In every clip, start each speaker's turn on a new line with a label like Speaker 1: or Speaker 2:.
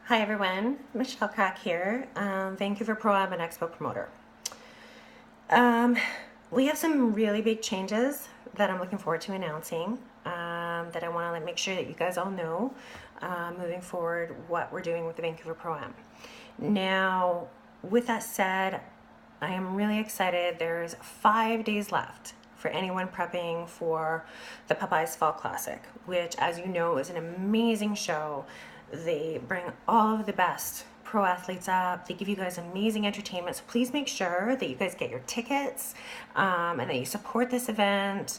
Speaker 1: Hi everyone, Michelle Crack here, Vancouver PROAM and Expo promoter. We have some really big changes that I'm looking forward to announcing, that I want to make sure that you guys all know moving forward what we're doing with the Vancouver PROAM. Now, with that said, I am really excited. There's 5 days left for anyone prepping for the Popeyes Fall Classic, which, as you know, is an amazing show. They bring all of the best pro athletes up. They give you guys amazing entertainment. So please make sure that you guys get your tickets and that you support this event.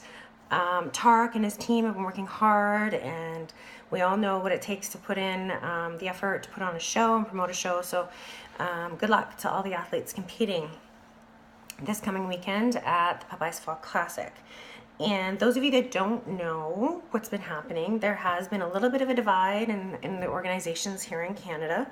Speaker 1: Tark and his team have been working hard, and we all know what it takes to put in the effort to put on a show and promote a show. So good luck to all the athletes competing this coming weekend at the Popeyes Fall Classic. And those of you that don't know what's been happening, there has been a little bit of a divide in the organizations here in Canada.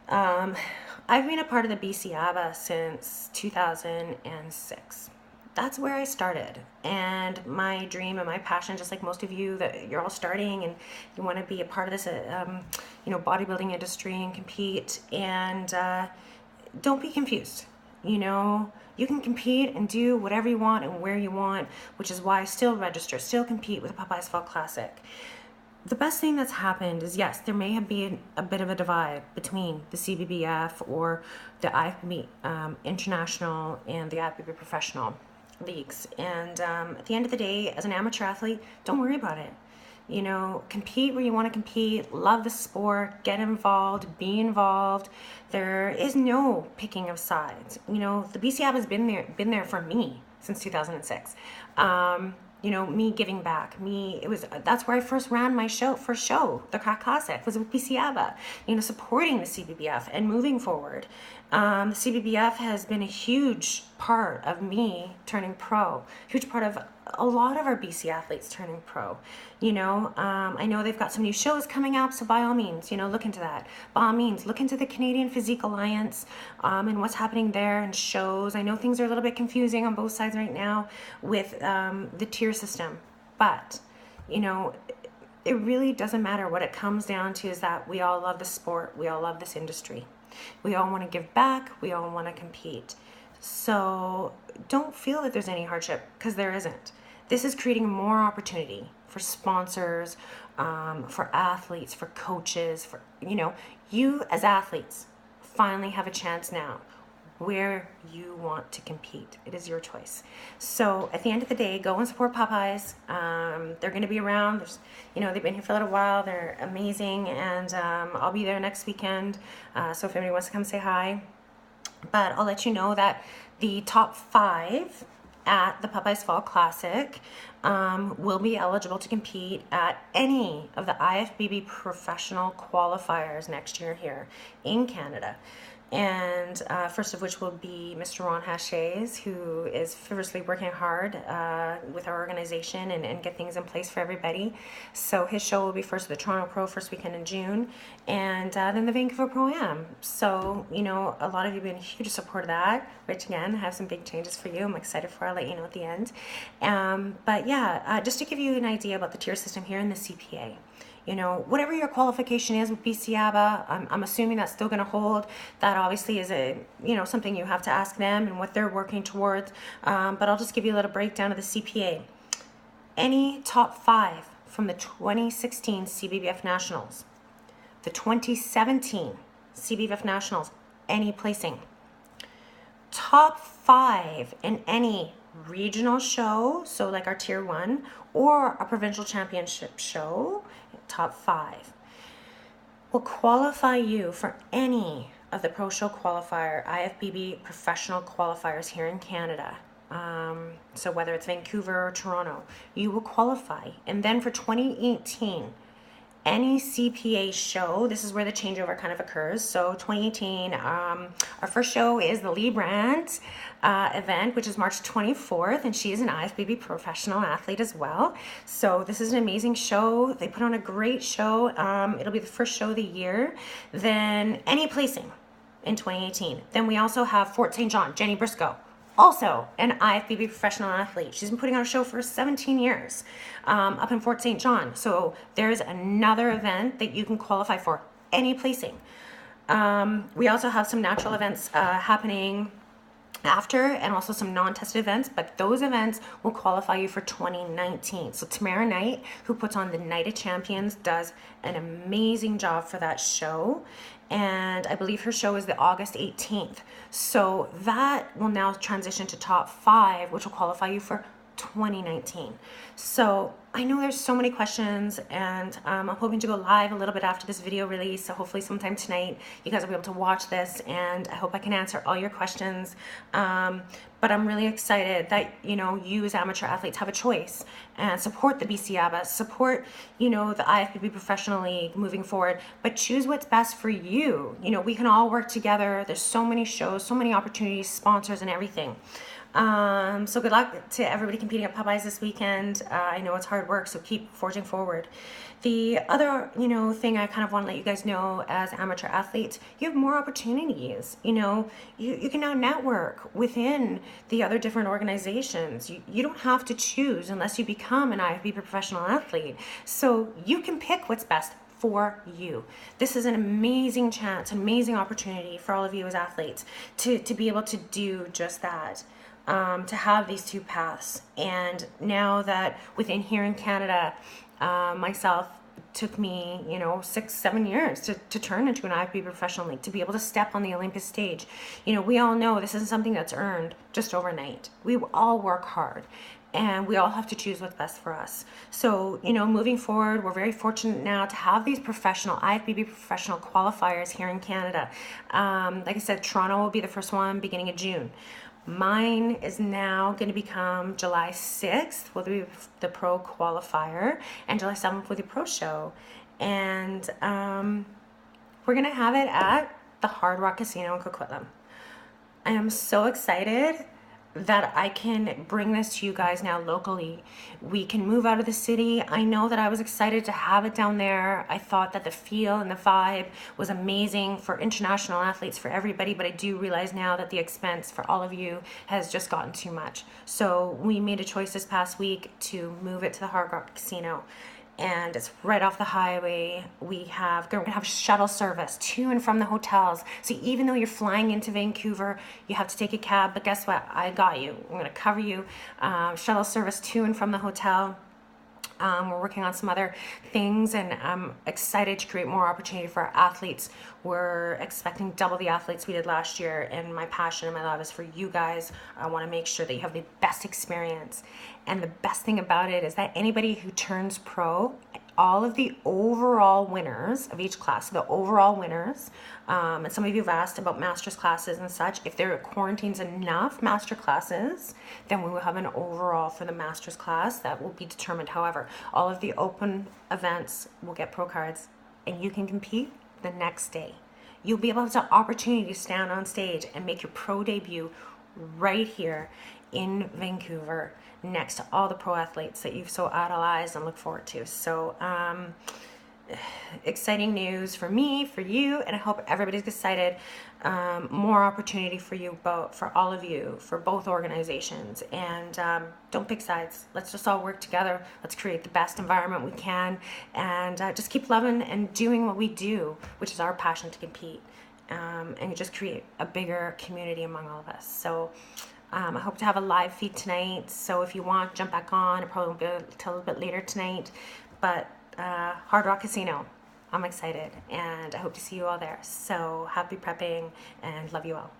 Speaker 1: I've been a part of the BC ABA since 2006. That's where I started. And my dream and my passion, just like most of you, that you're all starting and you want to be a part of this, bodybuilding industry and compete. And don't be confused. You can compete and do whatever you want and where you want, which is why I still register, still compete with the Popeyes Fall Classic. The best thing that's happened is, yes, there may have been a bit of a divide between the CBBF or the IFBB International and the IFBB Professional leagues. And at the end of the day, as an amateur athlete, don't worry about it. Compete where you want to compete, love the sport, get involved, be involved. There is no picking of sides. The BCAB has been there for me since 2006. Me giving back, that's where I first ran my first show, the Crack Classic, was with BCABA, supporting the CBBF and moving forward. The CBBF has been a huge part of me turning pro, huge part of a lot of our BC athletes turning pro. I know they've got some new shows coming up, so by all means, look into that. By all means, look into the Canadian Physique Alliance and what's happening there and shows. I know things are a little bit confusing on both sides right now with the tier system, but, it really doesn't matter. What it comes down to is that we all love the sport. We all love this industry. We all want to give back. We all want to compete. So don't feel that there's any hardship, because there isn't. This is creating more opportunity for sponsors, for athletes, for coaches, for, you as athletes finally have a chance now where you want to compete. It is your choice. So at the end of the day, go and support Popeyes. They're going to be around. They've been here for a little while. They're amazing, and I'll be there next weekend. So if anybody wants to come say hi. But I'll let you know that the top 5 at the Popeyes Fall Classic will be eligible to compete at any of the IFBB professional qualifiers next year here in Canada. And first of which will be Mr. Ron Hachets, who is furiously working hard with our organization and get things in place for everybody. So his show will be first the Toronto Pro first weekend in June, and then the Vancouver Pro-Am. So, a lot of you have been a huge support of that, which again, I have some big changes for you. I'm excited for. I'll let you know at the end. But yeah, just to give you an idea about the tier system here in the CPA. Whatever your qualification is with BCABA, I'm assuming that's still going to hold. That obviously is something you have to ask them and what they're working towards. But I'll just give you a little breakdown of the CPA. Any top 5 from the 2016 CBBF Nationals, the 2017 CBBF Nationals, any placing. Top 5 in any regional show, so like our tier 1, or a provincial championship show, top 5 will qualify you for any of the pro show qualifier IFBB professional qualifiers here in Canada. So whether it's Vancouver or Toronto, you will qualify. And then for 2018, any CPA show, this is where the changeover kind of occurs. So 2018, our first show is the Lee Brandt event, which is March 24th, and she is an IFBB professional athlete as well. So this is an amazing show. They put on a great show. It'll be the first show of the year. Then any placing in 2018. Then we also have Fort St. John, Jenny Briscoe. Also an IFBB professional athlete. She's been putting on a show for 17 years up in Fort St. John. So there's another event that you can qualify for any placing. We also have some natural events happening after, and also some non-tested events, but those events will qualify you for 2019. So Tamara Knight, who puts on the Night of Champions, does an amazing job for that show, and I believe her show is the August 18th. So that will now transition to top 5, which will qualify you for 2019. So I know there's so many questions, and I'm hoping to go live a little bit after this video release, so hopefully sometime tonight you guys will be able to watch this, and I hope I can answer all your questions. But I'm really excited that, you know, you as amateur athletes have a choice, and support the BC ABBA, support, you know, the IFBB Professional League moving forward, but choose what's best for you. You know, we can all work together. There's so many shows, so many opportunities, sponsors, and everything. So good luck to everybody competing at Popeyes this weekend. I know it's hard work, so keep forging forward. The other, you know, thing I kind of want to let you guys know as amateur athletes, you have more opportunities. You know, you can now network within the other different organizations. You don't have to choose unless you become an IFBB professional athlete. So you can pick what's best for you. This is an amazing chance, an amazing opportunity for all of you as athletes to be able to do just that. To have these two paths. And now that within here in Canada, myself, took me, you know, 6-7 years to turn into an IFBB professional league, to be able to step on the Olympus stage. You know, we all know this isn't something that's earned just overnight. We all work hard, and we all have to choose what's best for us. So, you know, moving forward, we're very fortunate now to have these professional IFBB professional qualifiers here in Canada. Like I said, Toronto will be the first one beginning of June. Mine is now going to become July 6th will be the pro qualifier, and July 7th will be the pro show. And we're going to have it at the Hard Rock Casino in Coquitlam. I am so excited that I can bring this to you guys now locally. We can move out of the city. I know that I was excited to have it down there. I thought that the feel and the vibe was amazing for international athletes, for everybody, but I do realize now that the expense for all of you has just gotten too much. So we made a choice this past week to move it to the Hard Rock Casino, and it's right off the highway. We're gonna have shuttle service to and from the hotels. So even though you're flying into Vancouver, you have to take a cab, but guess what? I got you. I'm gonna cover you. Shuttle service to and from the hotel. We're working on some other things, and I'm excited to create more opportunity for our athletes. We're expecting double the athletes we did last year, and my passion and my love is for you guys. I want to make sure that you have the best experience. And the best thing about it is that anybody who turns pro, all of the overall winners of each class, the overall winners, and some of you have asked about master's classes and such. If there quarantines enough master classes, then we will have an overall for the master's class that will be determined. However, all of the open events will get pro cards, and you can compete the next day. You'll be able to have opportunity to stand on stage and make your pro debut right here in Vancouver, next to all the pro athletes that you've so idolized and look forward to. So exciting news for me, for you, and I hope everybody's excited. More opportunity for you, for all of you, for both organizations. And don't pick sides. Let's just all work together. Let's create the best environment we can, and just keep loving and doing what we do, which is our passion to compete, and just create a bigger community among all of us. So I hope to have a live feed tonight, so if you want, jump back on. It probably won't be until a little bit later tonight, but Hard Rock Casino, I'm excited, and I hope to see you all there. So happy prepping, and love you all.